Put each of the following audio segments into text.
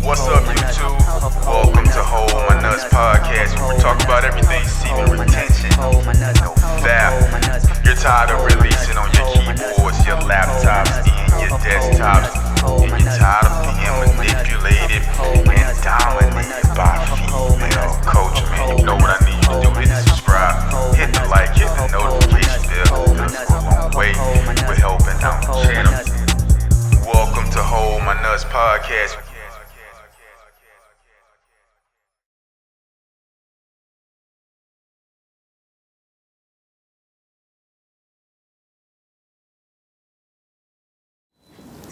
What's up, YouTube? Welcome to Hold My Nuts podcast, where we talk about everything semen retention. No fap. You're tired of releasing on your keyboards, your laptops, and your desktops. And you're tired of being manipulated and dominated by female culture, man. You know what I need you to do. Hit the subscribe, hit the like, hit the notification bell. Because it goes a long way with helping out the channel. Welcome to Hold My Nuts podcast.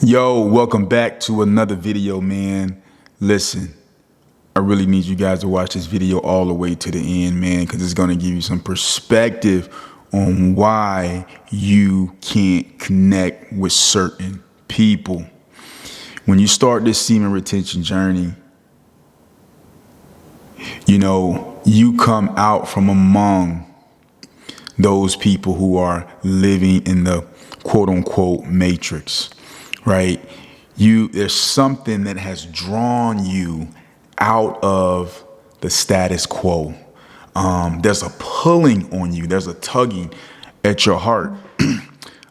Yo, welcome back to another video, man. Listen, I really need you guys to watch this video all the way to the end, man, because it's going to give you some perspective on why you can't connect with certain people. When you start this semen retention journey, you come out from among those people who are living in the quote unquote matrix. Right? There's something that has drawn you out of the status quo. There's a pulling on you. There's a tugging at your heart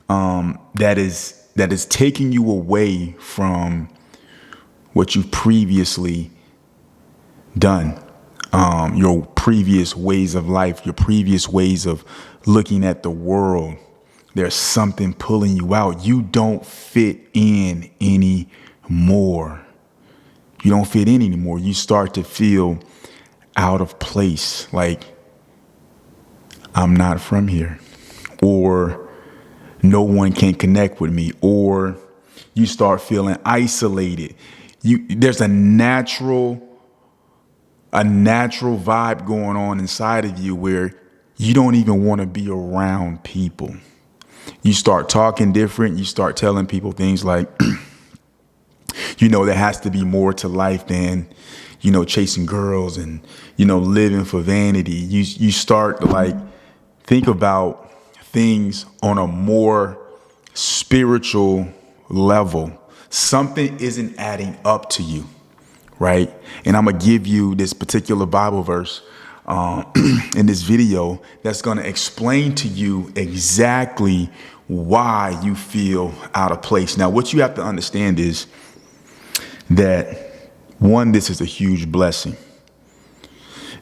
that is taking you away from what you've previously done. Your previous ways of life, your previous ways of looking at the world. There's something pulling you out. You don't fit in anymore. You don't fit in anymore. You start to feel out of place, like I'm not from here, or no one can connect with me, or you start feeling isolated. There's a natural vibe going on inside of you where you don't even want to be around people. You start talking different. You start telling people things like, there has to be more to life than, chasing girls and, living for vanity. You start to think about things on a more spiritual level. Something isn't adding up to you, right? And I'm going to give you this particular Bible verse in this video that's going to explain to you exactly why you feel out of place. Now, what you have to understand is that, one, this is a huge blessing.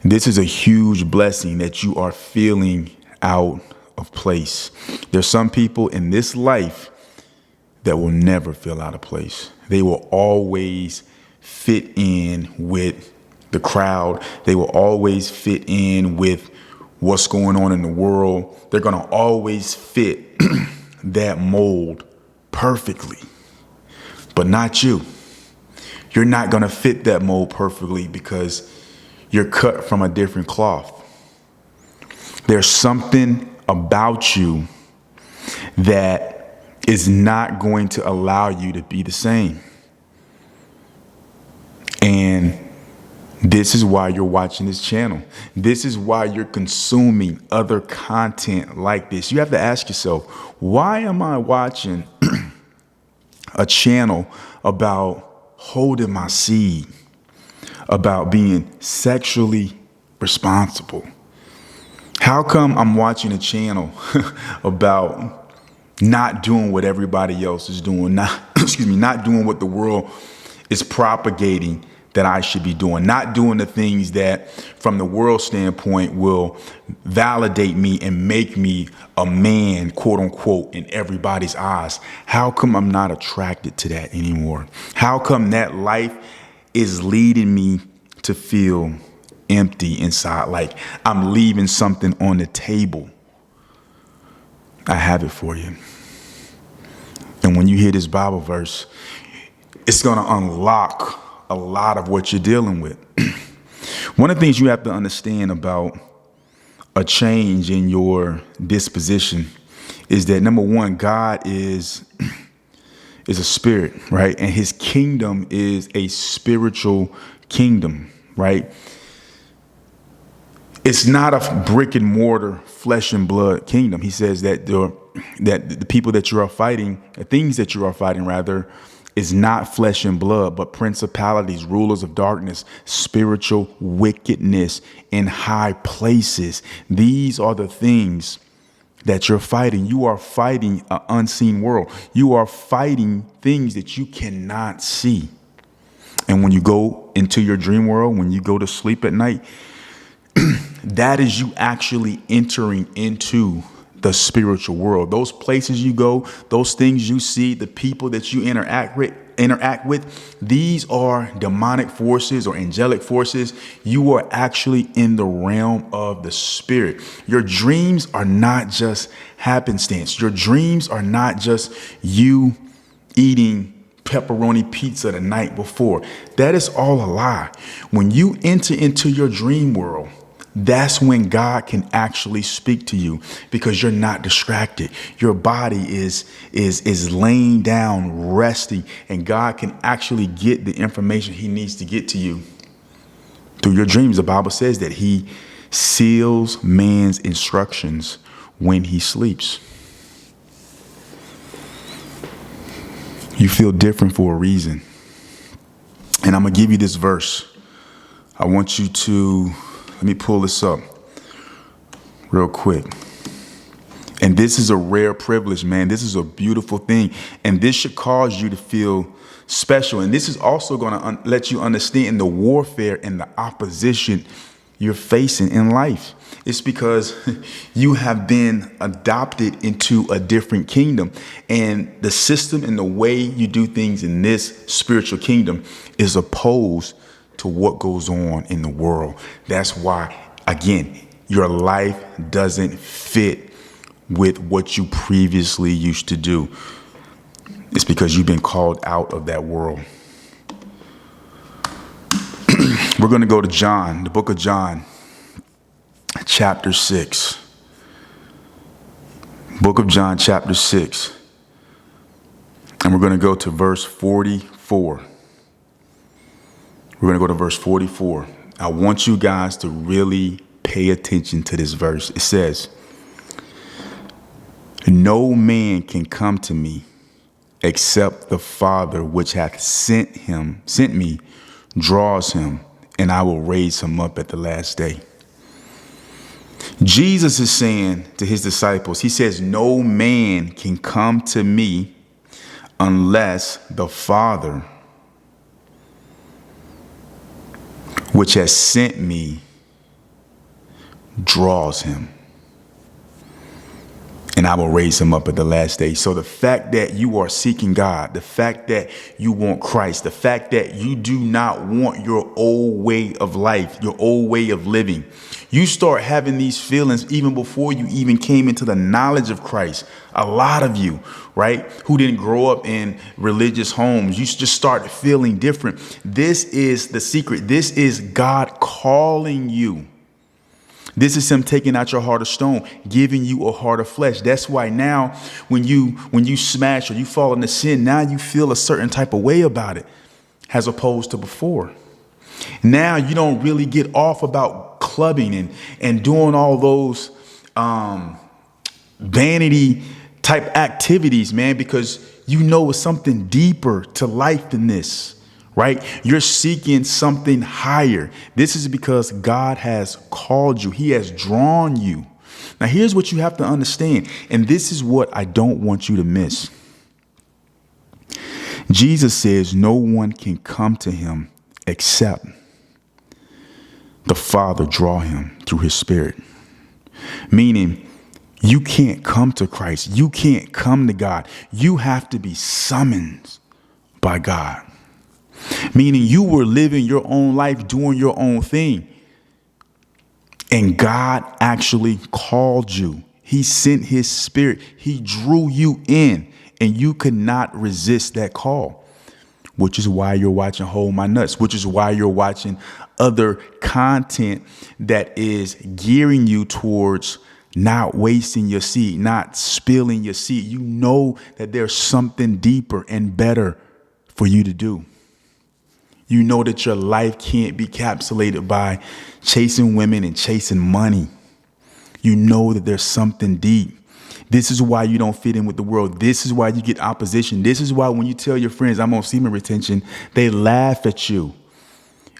This is a huge blessing that you are feeling out of place. There's some people in this life that will never feel out of place. They will always fit in with the crowd. They will always fit in with what's going on in the world. They're going to always fit that mold perfectly, but not you. You're not going to fit that mold perfectly because you're cut from a different cloth. There's something about you that is not going to allow you to be the same. And this is why you're watching this channel. This is why you're consuming other content like this. You have to ask yourself, why am I watching a channel about holding my seed, about being sexually responsible? How come I'm watching a channel about not doing what everybody else is doing, not doing what the world is propagating that I should be doing, not doing the things that from the world standpoint will validate me and make me a man, quote unquote, in everybody's eyes? How come I'm not attracted to that anymore? How come that life is leading me to feel empty inside, like I'm leaving something on the table? I have it for you. And when you hear this Bible verse, it's going to unlock a lot of what you're dealing with. One of the things you have to understand about a change in your disposition is that, number one, God is a spirit, right? And his kingdom is a spiritual kingdom, right? It's not a brick and mortar, flesh and blood kingdom. He says that the people that you are fighting, the things that you are fighting rather, is not flesh and blood, but principalities, rulers of darkness, spiritual wickedness in high places. These are the things that you're fighting. You are fighting an unseen world. You are fighting things that you cannot see. And when you go into your dream world, when you go to sleep at night, that is you actually entering into the spiritual world. Those places you go, those things you see, the people that you interact with, these are demonic forces or angelic forces. You are actually in the realm of the spirit. Your dreams are not just happenstance. Your dreams are not just you eating pepperoni pizza the night before. That is all a lie. When you enter into your dream world, that's when God can actually speak to you, because you're not distracted. Your body is laying down, resting, and God can actually get the information he needs to get to you through your dreams. The Bible says that he seals man's instructions when he sleeps. You feel different for a reason. And I'm going to give you this verse. I want you to, let me pull this up real quick. And this is a rare privilege, man. This is a beautiful thing. And this should cause you to feel special. And this is also going to let you understand the warfare and the opposition you're facing in life. It's because you have been adopted into a different kingdom, and the system and the way you do things in this spiritual kingdom is opposed to what goes on in the world. That's why, again, your life doesn't fit with what you previously used to do. It's because you've been called out of that world. We're going to go to John, the book of John, chapter 6. Book of John, chapter 6. And we're going to go to verse 44. We're going to go to verse 44. I want you guys to really pay attention to this verse. It says, "No man can come to me except the Father which hath sent me draws him, and I will raise him up at the last day." Jesus is saying to his disciples, he says, no man can come to me unless the Father which has sent me draws him, and I will raise him up at the last day. So the fact that you are seeking God, the fact that you want Christ, the fact that you do not want your old way of life, your old way of living, you start having these feelings even before you even came into the knowledge of Christ. A lot of you, right, who didn't grow up in religious homes, you just start feeling different. This is the secret. This is God calling you. This is him taking out your heart of stone, giving you a heart of flesh. That's why now when you smash or you fall into sin, now you feel a certain type of way about it as opposed to before. Now you don't really get off about clubbing and doing all those vanity type activities, man, because you know it's something deeper to life than this. Right? You're seeking something higher. This is because God has called you. He has drawn you. Now, here's what you have to understand. And this is what I don't want you to miss. Jesus says no one can come to him except the Father draw him through his Spirit. Meaning, you can't come to Christ. You can't come to God. You have to be summoned by God. Meaning you were living your own life, doing your own thing. And God actually called you. He sent his Spirit. He drew you in, and you could not resist that call, which is why you're watching Hold My Nuts, which is why you're watching other content that is gearing you towards not wasting your seed, not spilling your seed. You know that there's something deeper and better for you to do. You know that your life can't be encapsulated by chasing women and chasing money. You know that there's something deep. This is why you don't fit in with the world. This is why you get opposition. This is why when you tell your friends, I'm on semen retention, they laugh at you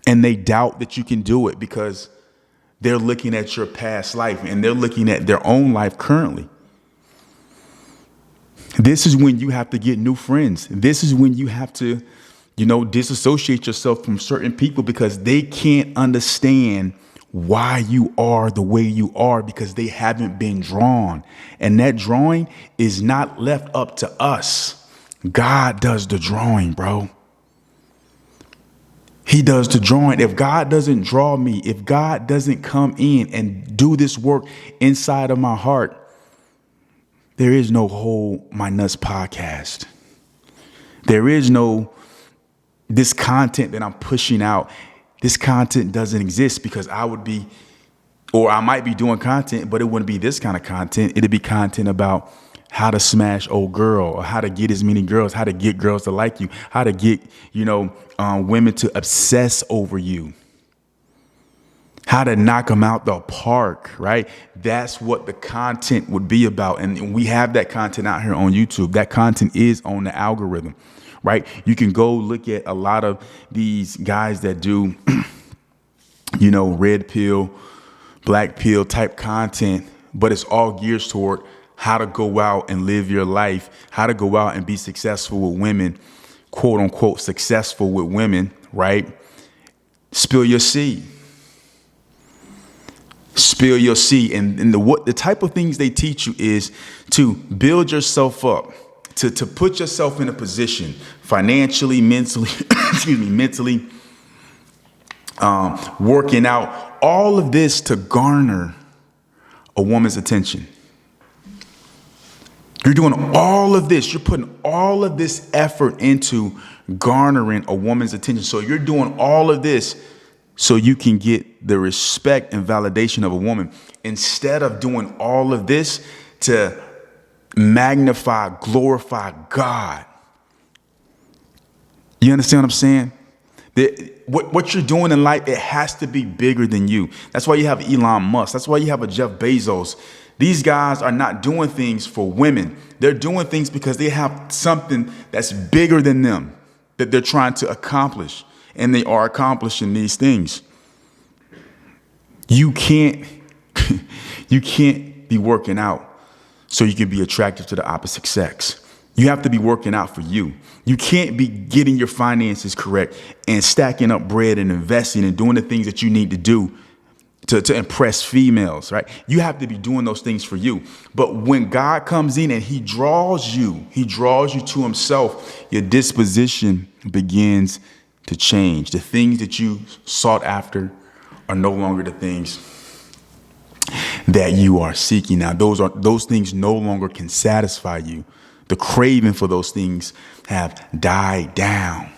and they doubt that you can do it because they're looking at your past life and they're looking at their own life currently. This is when you have to get new friends. This is when you have to, disassociate yourself from certain people because they can't understand why you are the way you are because they haven't been drawn. And that drawing is not left up to us. God does the drawing, bro. He does the drawing. If God doesn't draw me, if God doesn't come in and do this work inside of my heart, there is no Hold My Nuts podcast. There is no this content that I'm pushing out. This content doesn't exist because I might be doing content, but it wouldn't be this kind of content. It'd be content about how to smash old girl or how to get as many girls, how to get girls to like you, how to get, women to obsess over you, how to knock them out the park, right? That's what the content would be about. And we have that content out here on YouTube. That content is on the algorithm, right? You can go look at a lot of these guys that do, red pill, black pill type content, but it's all geared toward how to go out and live your life, how to go out and be successful with women, quote unquote, successful with women, right? Spill your seed. Spill your seed. And the type of things they teach you is to build yourself up, to put yourself in a position financially, mentally, mentally, working out, all of this to garner a woman's attention. You're doing all of this. You're putting all of this effort into garnering a woman's attention. So you're doing all of this so you can get the respect and validation of a woman instead of doing all of this to magnify, glorify God. You understand what I'm saying? What you're doing in life, it has to be bigger than you. That's why you have Elon Musk. That's why you have a Jeff Bezos. These guys are not doing things for women. They're doing things because they have something that's bigger than them that they're trying to accomplish. And they are accomplishing these things. You can't be working out so you can be attractive to the opposite sex. You have to be working out for you. You can't be getting your finances correct and stacking up bread and investing and doing the things that you need to do to impress females, right? You have to be doing those things for you. But when God comes in and he draws you to himself, your disposition begins to change. The things that you sought after are no longer the things that you are seeking. Now, those things no longer can satisfy you. The craving for those things have died down.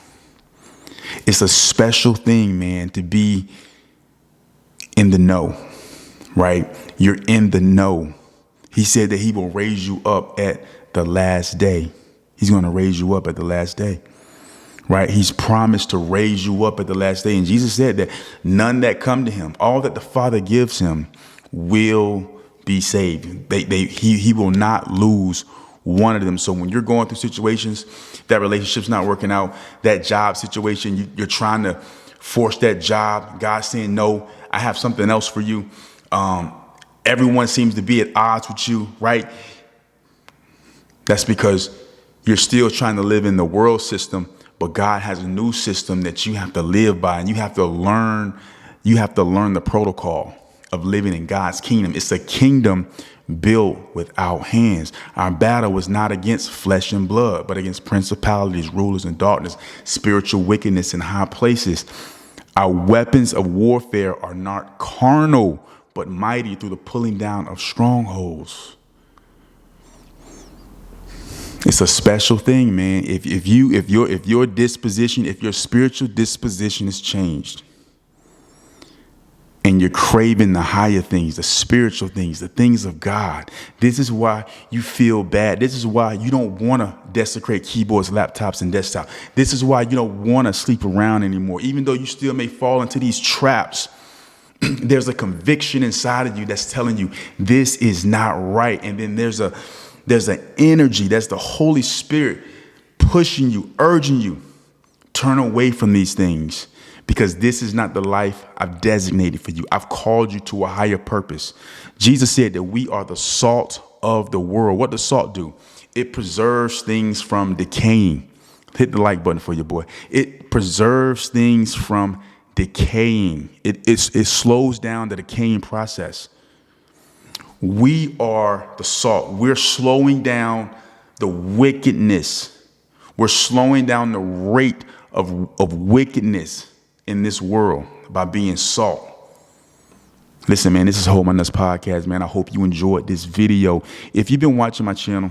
It's a special thing, man, to be in the know, right? You're in the know. He said that he will raise you up at the last day. He's going to raise you up at the last day, right? He's promised to raise you up at the last day. And Jesus said that none that come to him, all that the Father gives him, will be saved. He will not lose one of them. So when you're going through situations, that relationship's not working out, that job situation, you're trying to force that job, God's saying, no, I have something else for you. Everyone seems to be at odds with you, right? That's because you're still trying to live in the world system, but God has a new system that you have to live by, and you have to learn the protocol of living in God's kingdom. It's a kingdom built without hands. Our battle was not against flesh and blood, but against principalities, rulers, and darkness, spiritual wickedness in high places. Our weapons of warfare are not carnal, but mighty through the pulling down of strongholds. It's a special thing, man. If your disposition, if your spiritual disposition is changed, and you're craving the higher things, the spiritual things, the things of God, this is why you feel bad. This is why you don't want to desecrate keyboards, laptops, and desktops. This is why you don't want to sleep around anymore, even though you still may fall into these traps there's a conviction inside of you that's telling you this is not right. And then there's an energy, that's the Holy Spirit pushing you, urging you, turn away from these things, because this is not the life I've designated for you. I've called you to a higher purpose. Jesus said that we are the salt of the world. What does salt do? It preserves things from decaying. Hit the like button for your boy. It preserves things from decaying. It slows down the decaying process. We are the salt. We're slowing down the wickedness. We're slowing down the rate of wickedness in this world by being salt. Listen, man, this is Hold My Nuts Podcast, man. I hope you enjoyed this video. If you've been watching my channel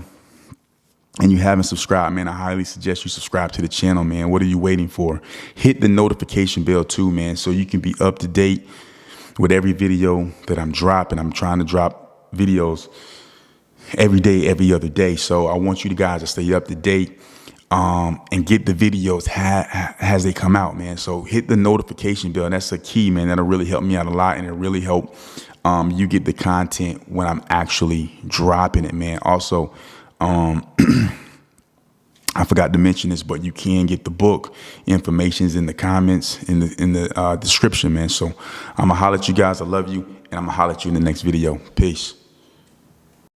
and you haven't subscribed, man, I highly suggest you subscribe to the channel, man. What are you waiting for? Hit the notification bell too, man, so you can be up to date with every video that I'm dropping. I'm trying to drop videos every day, every other day. So I want you guys to stay up to date and get the videos as they come out, man. So hit the notification bell. That's the key, man. That'll really help me out a lot, and it'll really help you get the content when I'm actually dropping it, man. Also, I forgot to mention this, but you can get the book. Information's in the comments, in the description, man. So I'm gonna holler at you guys. I love you, and I'm gonna holler at you in the next video. Peace.